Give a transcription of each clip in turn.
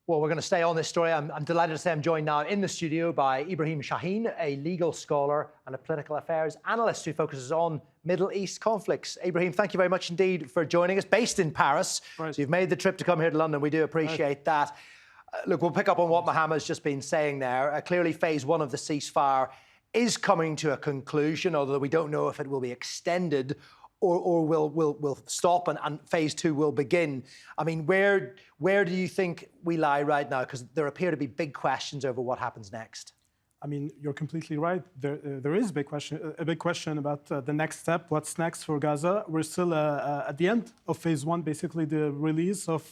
Well, we're going to stay on this story. I'm delighted to say I'm joined now in the studio by Ibrahime Chahine, a legal scholar and a political affairs analyst who focuses on Middle East conflicts. Ibrahime, thank you very much indeed for joining us, based in Paris. Right. So you've made the trip to come here to London. We do appreciate that. Look, we'll pick up on what Mohammed's just been saying there. Clearly, phase one of the ceasefire is coming to a conclusion, although we don't know if it will be extended or will stop and phase two will begin. I mean, where do you think we lie right now? Because there appear to be big questions over what happens next. I mean, you're completely right. There is a big question about the next step. What's next for Gaza? We're still at the end of phase one, basically the release of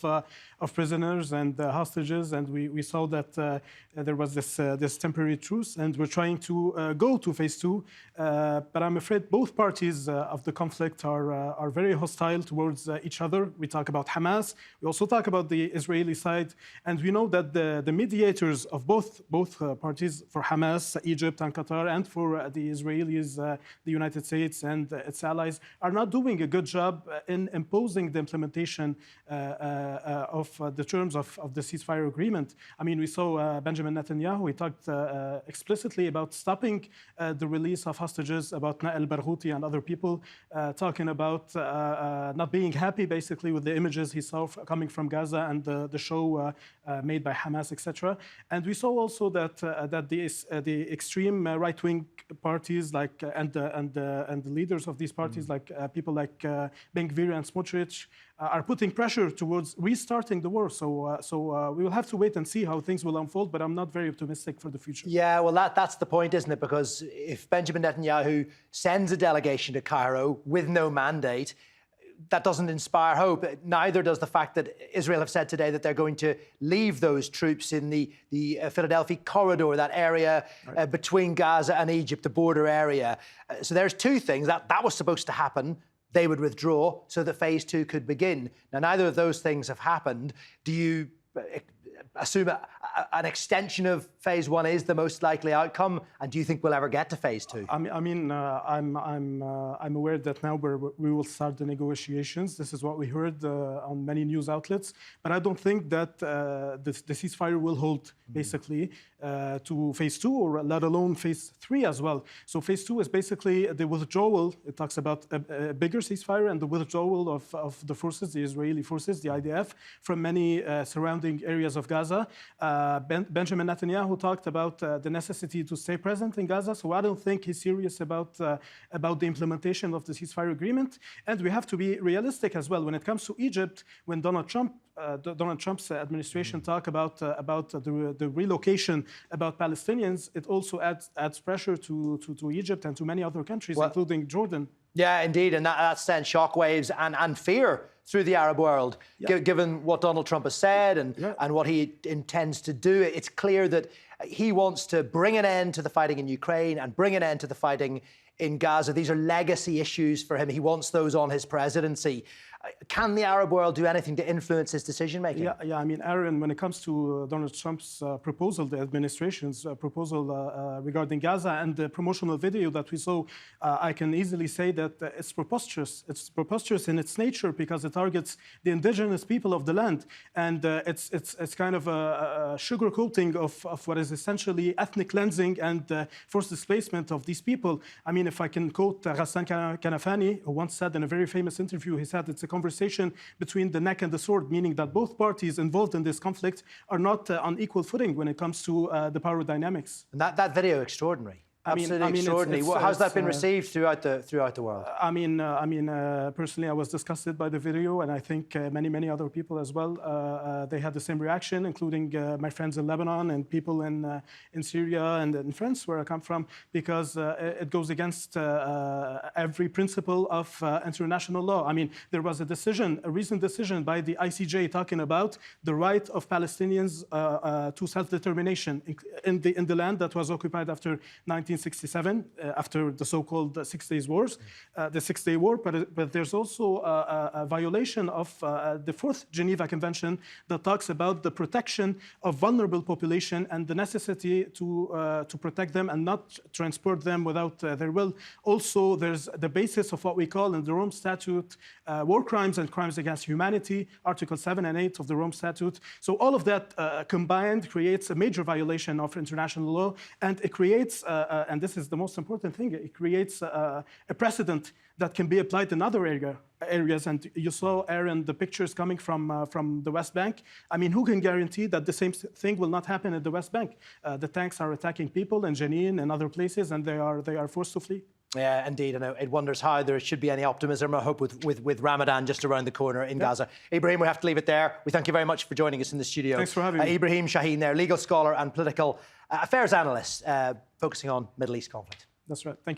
prisoners and hostages, and we saw that there was this temporary truce, and we're trying to go to phase two. But I'm afraid both parties of the conflict are very hostile towards each other. We talk about Hamas. We also talk about the Israeli side, and we know that the mediators of both parties, for Hamas, Egypt and Qatar, and for the Israelis, the United States and its allies, are not doing a good job in imposing the implementation of the terms of the ceasefire agreement. I mean, we saw Benjamin Netanyahu. He talked explicitly about stopping the release of hostages, about Nael Barghouti and other people, talking about not being happy, basically, with the images he saw coming from Gaza and the show made by Hamas, etc. And we saw also that the extreme right-wing parties, like and the leaders of these parties, like people like Ben Gvir and Smotrich, are putting pressure towards restarting the war. So we will have to wait and see how things will unfold, but I'm not very optimistic for the future. Yeah, well, that's the point, isn't it? Because if Benjamin Netanyahu sends a delegation to Cairo with no mandate, that doesn't inspire hope. Neither does the fact that Israel have said today that they're going to leave those troops in the Philadelphia corridor, that area between Gaza and Egypt, the border area. So there's two things. That was supposed to happen. They would withdraw so that phase two could begin. Now, neither of those things have happened. Do you assume an extension of phase one is the most likely outcome, and do you think we'll ever get to phase two? I'm aware that now we will start the negotiations. This is what we heard on many news outlets, but I don't think that the ceasefire will hold, basically, to phase two, or let alone phase three as well. So phase two is basically the withdrawal. It talks about a bigger ceasefire and the withdrawal of the forces, the Israeli forces, the IDF, from many surrounding areas of Gaza. Benjamin Netanyahu talked about the necessity to stay present in Gaza, so I don't think he's serious about the implementation of the ceasefire agreement. And we have to be realistic as well. When it comes to Egypt, when Donald Trump's administration talk about the relocation, about Palestinians, it also adds pressure to Egypt and to many other countries, including Jordan. Yeah, indeed, and that sends shockwaves and fear through the Arab world, given what Donald Trump has said and what he intends to do. It's clear that he wants to bring an end to the fighting in Ukraine and bring an end to the fighting in Gaza. These are legacy issues for him. He wants those on his presidency. Can the Arab world do anything to influence his decision-making? Yeah. I mean, Aaron, when it comes to Donald Trump's proposal, the administration's proposal regarding Gaza and the promotional video that we saw, I can easily say that it's preposterous. It's preposterous in its nature because it targets the indigenous people of the land. And it's kind of a sugarcoating of what is essentially ethnic cleansing and forced displacement of these people. I mean, if I can quote Ghassan Kanafani, who once said in a very famous interview, he said it's a conversation between the neck and the sword, meaning that both parties involved in this conflict are not on equal footing when it comes to the power dynamics. And that video, extraordinary. Absolutely extraordinary. How's that been received throughout the world? I mean, personally, I was disgusted by the video, and I think many other people as well. They had the same reaction, including my friends in Lebanon and people in Syria and in France, where I come from, because it goes against every principle of international law. I mean, there was a recent decision by the ICJ talking about the right of Palestinians to self-determination in the land that was occupied after 1948. 1967, after the so-called 6 Days Wars, the 6-Day War. But there's also a violation of the Fourth Geneva Convention that talks about the protection of vulnerable population and the necessity to protect them and not transport them without their will. Also, there's the basis of what we call in the Rome Statute war crimes and crimes against humanity, Article 7 and 8 of the Rome Statute. So all of that combined creates a major violation of international law, and it creates, and this is the most important thing, it creates a precedent that can be applied in other areas. And you saw, Aaron, the pictures coming from the West Bank. I mean, who can guarantee that the same thing will not happen at the West Bank? The tanks are attacking people in Jenin and other places, and they are forced to flee. Yeah, indeed. And it wonders how there should be any optimism or hope with Ramadan just around the corner in Gaza. Ibrahime, we have to leave it there. We thank you very much for joining us in the studio. Thanks for having me. Ibrahime Chahine there, legal scholar and political affairs analyst, focusing on Middle East conflict. That's right. Thank you.